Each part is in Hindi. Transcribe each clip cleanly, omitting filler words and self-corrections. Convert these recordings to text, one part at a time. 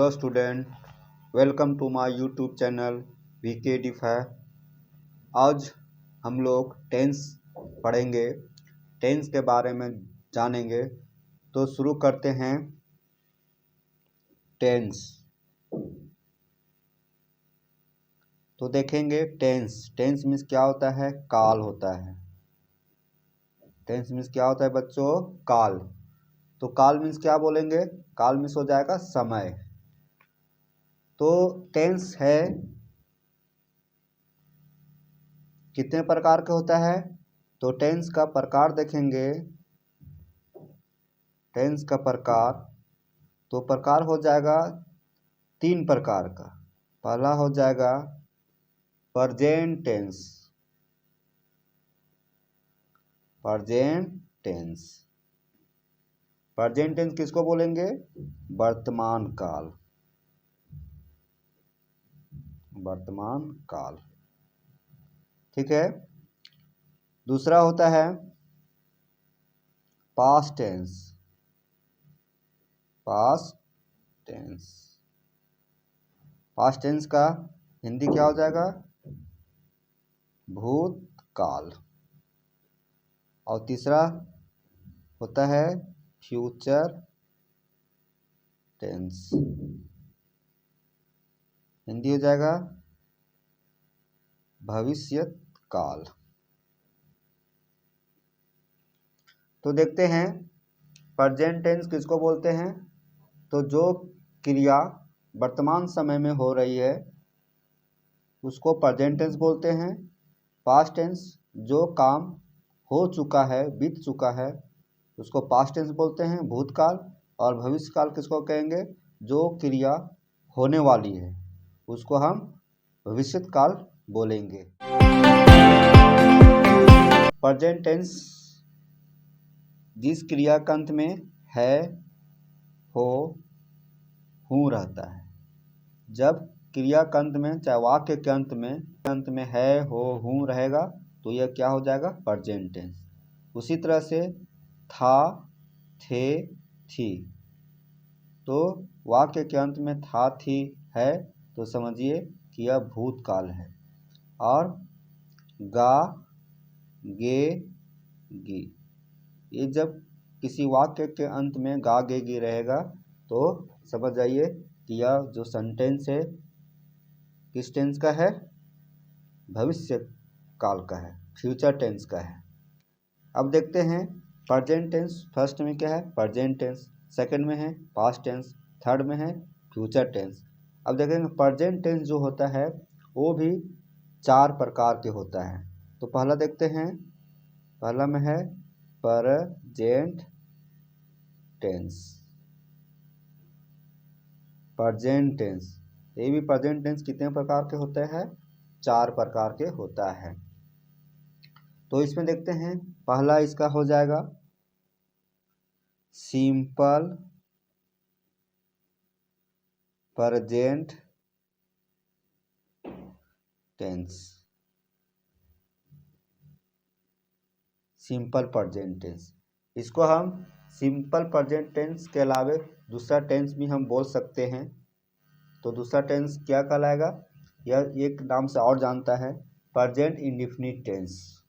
Hello student, welcome to my YouTube channel VK डिफा। आज हम लोग टेंस पढ़ेंगे, टेंस के बारे में जानेंगे। तो शुरू करते हैं। टेंस तो देखेंगे। टेंस मीन्स क्या होता है? काल होता है। टेंस मीन्स क्या होता है बच्चों? काल। तो काल मीन्स क्या बोलेंगे? काल मीन्स हो जाएगा समय। तो टेंस है कितने प्रकार के होता है? तो टेंस का प्रकार देखेंगे। टेंस का प्रकार हो जाएगा 3 प्रकार का। पहला हो जाएगा प्रेजेंट टेंस। प्रेजेंट टेंस किसको बोलेंगे? वर्तमान काल। ठीक है। दूसरा होता है पास्ट टेंस का हिंदी क्या हो जाएगा? भूतकाल। और तीसरा होता है फ्यूचर टेंस। हिंदी हो जाएगा भविष्य काल। तो देखते हैं प्रेजेंट टेंस किसको बोलते हैं। तो जो क्रिया वर्तमान समय में हो रही है उसको प्रेजेंट टेंस बोलते हैं। पास्ट टेंस जो काम हो चुका है, बीत चुका है, उसको पास्ट टेंस बोलते हैं, भूतकाल। और भविष्य काल किसको कहेंगे? जो क्रिया होने वाली है उसको हम भविष्य काल बोलेंगे। प्रेजेंट टेंस जिस क्रिया के अंत में है, हो, हूँ रहता है। जब क्रिया के अंत में, चाहे वाक्य के अंत में है, हो, हूँ रहेगा तो यह क्या हो जाएगा? Present tense. उसी तरह से था, थे, थी। तो वाक्य के अंत में था, थी, है तो समझिए कि यह भूतकाल है। और गा, गे, गी, ये जब किसी वाक्य के अंत में गा, गे, गी रहेगा तो समझ जाइए कि यह जो सेंटेंस है किस टेंस का है? भविष्य काल का है, फ्यूचर टेंस का है। अब देखते हैं प्रेजेंट टेंस फर्स्ट में क्या है? Present tense. सेकंड में है पास्ट टेंस। थर्ड में है फ्यूचर टेंस। अब देखेंगे प्रेजेंट टेंस जो होता है वो भी 4 प्रकार के होता है। तो पहला देखते हैं। पहला में है प्रेजेंट टेंस। ये भी प्रेजेंट टेंस कितने प्रकार के होते हैं? 4 प्रकार के होता है। तो इसमें देखते हैं। पहला इसका हो जाएगा simple present tense. Simple present tense, इसको हम सिंपल प्रेजेंट टेंस के अलावे दूसरा टेंस भी हम बोल सकते हैं। तो दूसरा टेंस क्या कहलाएगा? यह एक नाम से और जानता है, present indefinite tense.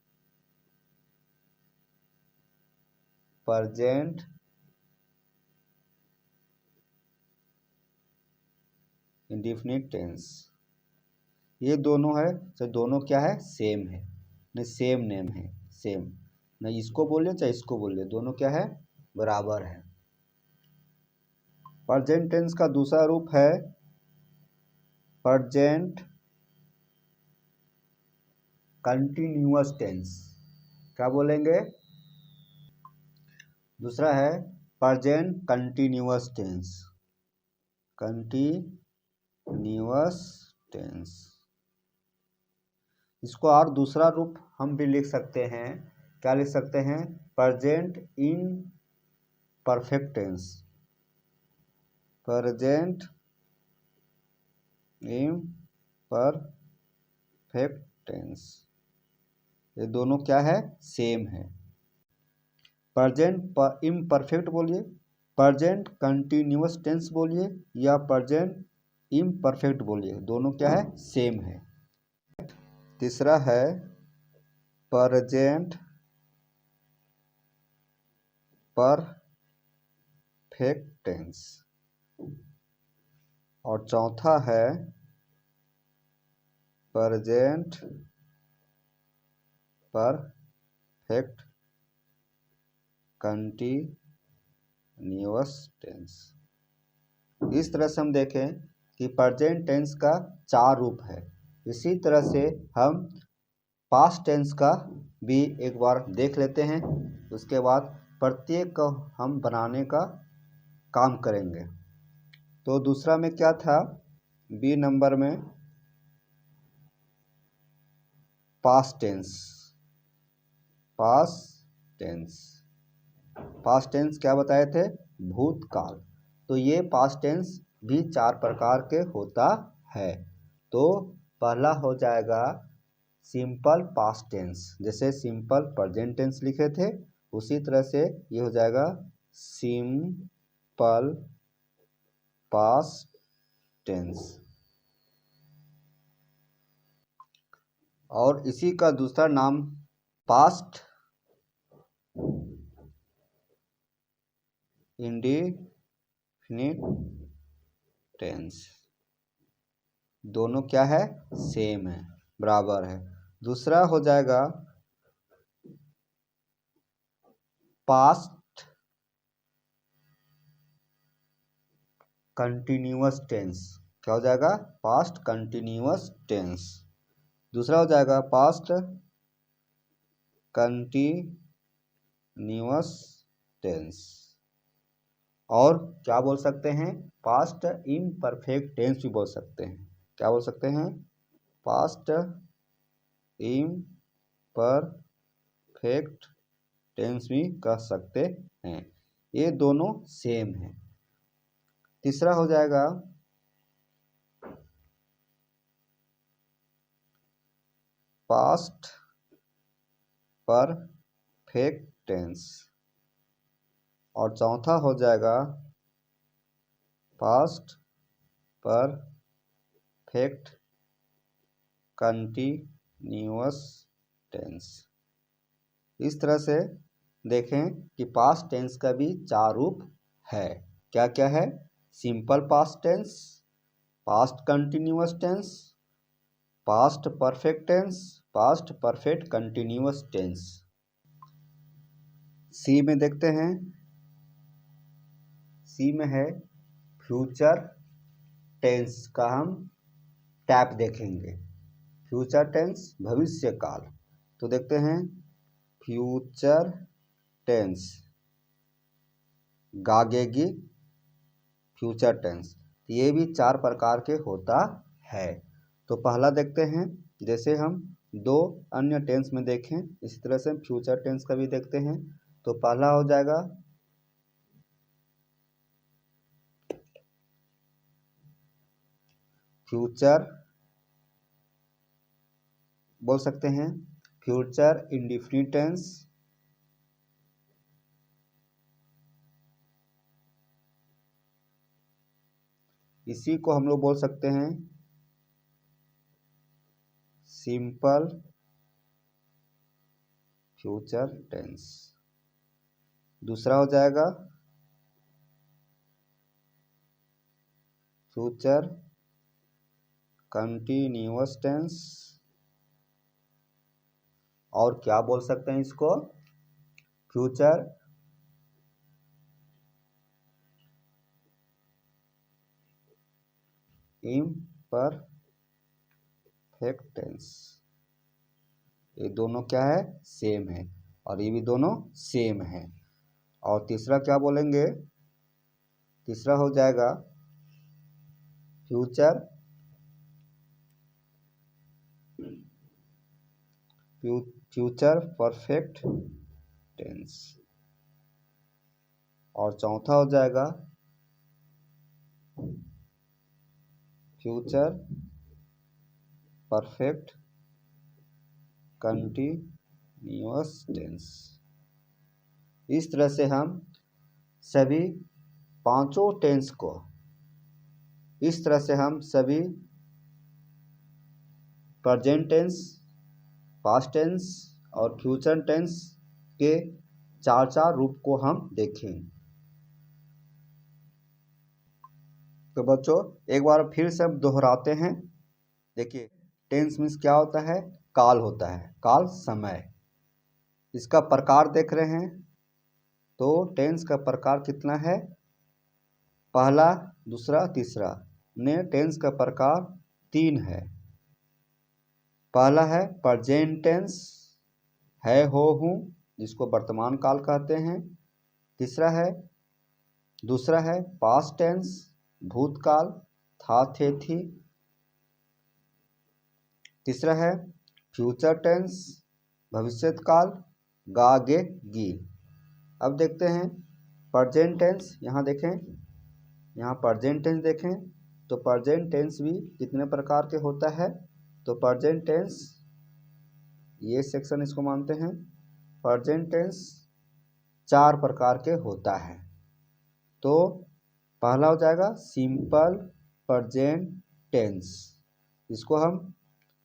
Present indefinite tense. ये दोनों है तो दोनों क्या है? सेम है, नहीं सेम नेम है, सेम। नहीं इसको बोलिए चाहे इसको बोलिए, दोनों क्या है? बराबर है। प्रेजेंट टेंस का दूसरा रूप है प्रेजेंट कंटिन्यूअस टेंस। क्या बोलेंगे? दूसरा है प्रेजेंट कंटिन्यूअस टेंस। इसको और दूसरा रूप हम भी लिख सकते हैं। क्या लिख सकते हैं? Present in perfect tense. Present in perfect tense. ये दोनों क्या है? सेम है। प्रेजेंट इम्परफेक्ट बोलिए प्रेजेंट कंटिन्यूअस टेंस बोलिए या प्रेजेंट इम्परफेक्ट बोलिए, दोनों क्या है, सेम है। तीसरा है प्रेजेंट परफेक्ट टेंस और चौथा है प्रेजेंट परफेक्ट कंटिन्यूअस टेंस। इस तरह से हम देखें कि प्रेजेंट टेंस का 4 रूप है। इसी तरह से हम पास्ट टेंस का भी एक बार देख लेते हैं, उसके बाद प्रत्येक को हम बनाने का काम करेंगे। तो दूसरा में क्या था, बी नंबर में पास्ट टेंस। पास्ट टेंस क्या बताए थे, भूतकाल। तो ये पास्ट टेंस भी 4 प्रकार के होता है। तो पहला हो जाएगा सिंपल पास्ट टेंस, जैसे सिंपल प्रेजेंट टेंस लिखे थे उसी तरह से ये हो जाएगा सिंपल पास्ट टेंस। और इसी का दूसरा नाम पास्ट इंडेफिनिट टेंस। दोनों क्या है, सेम है, बराबर है। दूसरा हो जाएगा पास्ट कंटिन्यूअस टेंस। क्या हो जाएगा, पास्ट कंटिन्यूअस टेंस। दूसरा हो जाएगा पास्ट कंटिन्यूअस टेंस। और क्या बोल सकते हैं, पास्ट इम्परफेक्ट टेंस भी बोल सकते हैं। क्या बोल सकते हैं, पास्ट इम्परफेक्ट टेंस भी कह सकते हैं। ये दोनों सेम है। तीसरा हो जाएगा पास्ट परफेक्ट टेंस और चौथा हो जाएगा पास्ट परफेक्ट कंटिन्यूअस टेंस। इस तरह से देखें कि पास्ट टेंस का भी 4 रूप है। क्या क्या है, simple past tense, past continuous tense, past perfect tense, past perfect continuous tense. सी में देखते हैं, सी में है फ्यूचर टेंस का हम टैप देखेंगे। फ्यूचर टेंस भविष्य काल। तो देखते हैं फ्यूचर टेंस गागेगी फ्यूचर टेंस। ये भी 4 प्रकार के होता है। तो पहला देखते हैं, जैसे हम 2 अन्य टेंस में देखें इसी तरह से फ्यूचर टेंस का भी देखते हैं। तो पहला हो जाएगा फ्यूचर, बोल सकते हैं फ्यूचर इंडेफिनिट टेंस, इसी को हम लोग बोल सकते हैं सिंपल फ्यूचर टेंस। दूसरा हो जाएगा फ्यूचर कंटिन्यूअस टेंस, और क्या बोल सकते हैं इसको, फ्यूचर इम्परफेक्ट टेंस। ये दोनों क्या है, सेम है, और ये भी दोनों सेम है। और तीसरा क्या बोलेंगे, तीसरा हो जाएगा फ्यूचर परफेक्ट टेंस, और चौथा हो जाएगा फ्यूचर परफेक्ट कंटिन्यूअस टेंस। इस तरह से हम सभी पांचों टेंस को इस तरह से हम सभी प्रेजेंट टेंस, पास्ट टेंस और फ्यूचर टेंस के चार चार रूप को हम देखें। तो बच्चों एक बार फिर से हम दोहराते हैं। देखिए टेंस मीन्स क्या होता है, काल होता है, काल समय। इसका प्रकार देख रहे हैं तो टेंस का प्रकार कितना है, पहला, दूसरा, तीसरा। ने टेंस का प्रकार 3 है। पहला है प्रेजेंट टेंस, है हो हूँ, जिसको वर्तमान काल कहते हैं। दूसरा है पास्ट टेंस, भूतकाल, था थे थी। तीसरा है फ्यूचर टेंस, भविष्यत काल, गा गे गी। अब देखते हैं प्रेजेंट टेंस। यहाँ देखें, यहाँ प्रेजेंट टेंस देखें तो प्रेजेंट टेंस भी कितने प्रकार के होता है। तो प्रेजेंट टेंस, ये सेक्शन इसको मानते हैं, प्रेजेंट टेंस 4 प्रकार के होता है। तो पहला हो जाएगा सिंपल प्रेजेंट टेंस, इसको हम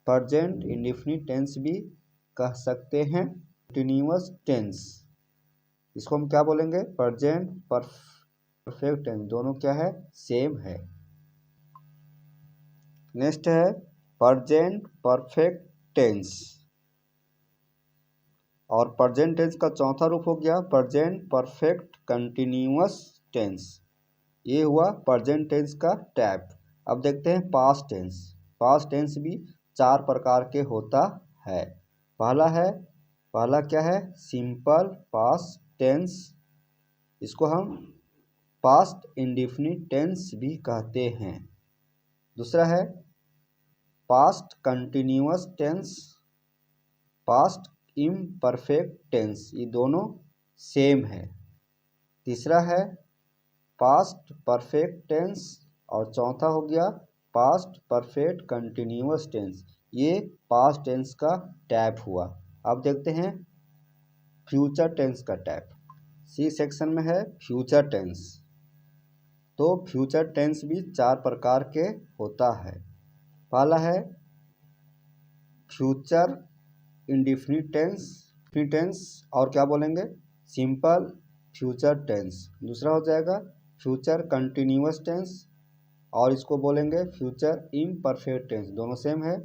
प्रेजेंट इंडेफिनिट टेंस भी कह सकते हैं। कंटीन्यूअस टेंस, इसको हम क्या बोलेंगे, प्रेजेंट परफेक्ट टेंस, दोनों क्या है, सेम है। नेक्स्ट है प्रेजेंट परफेक्ट टेंस। और प्रेजेंट टेंस का चौथा रूप हो गया प्रेजेंट परफेक्ट कंटिन्यूअस टेंस। ये हुआ प्रेजेंट टेंस का टाइप। अब देखते हैं पास्ट टेंस। पास्ट टेंस भी 4 प्रकार के होता है। पहला क्या है, सिंपल पास्ट टेंस, इसको हम पास्ट इंडेफिनिट टेंस भी कहते हैं। दूसरा है past continuous tense, past imperfect tense, ये दोनों सेम है। तीसरा है पास्ट परफेक्ट टेंस और चौथा हो गया पास्ट परफेक्ट कंटिन्यूअस टेंस। ये पास्ट टेंस का टाइप हुआ। अब देखते हैं फ्यूचर टेंस का टाइप। सी सेक्शन में है फ्यूचर टेंस। तो फ्यूचर टेंस भी 4 प्रकार के होता है। पहला है फ्यूचर इंडेफिनिट टेंस और क्या बोलेंगे, सिंपल फ्यूचर टेंस। दूसरा हो जाएगा फ्यूचर कंटिन्यूअस टेंस और इसको बोलेंगे फ्यूचर इम्परफेक्ट टेंस, दोनों सेम है।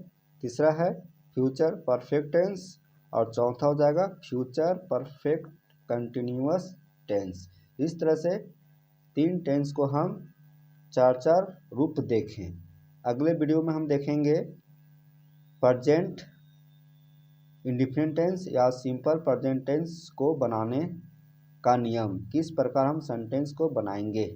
तीसरा है फ्यूचर परफेक्ट टेंस और चौथा हो जाएगा फ्यूचर परफेक्ट कंटिन्यूअस टेंस। इस तरह से 3 टेंस को हम 4 रूप देखें। अगले वीडियो में हम देखेंगे प्रेजेंट इंडेफिनिट टेंस या सिंपल प्रेजेंट टेंस को बनाने का नियम, किस प्रकार हम सेंटेंस को बनाएंगे।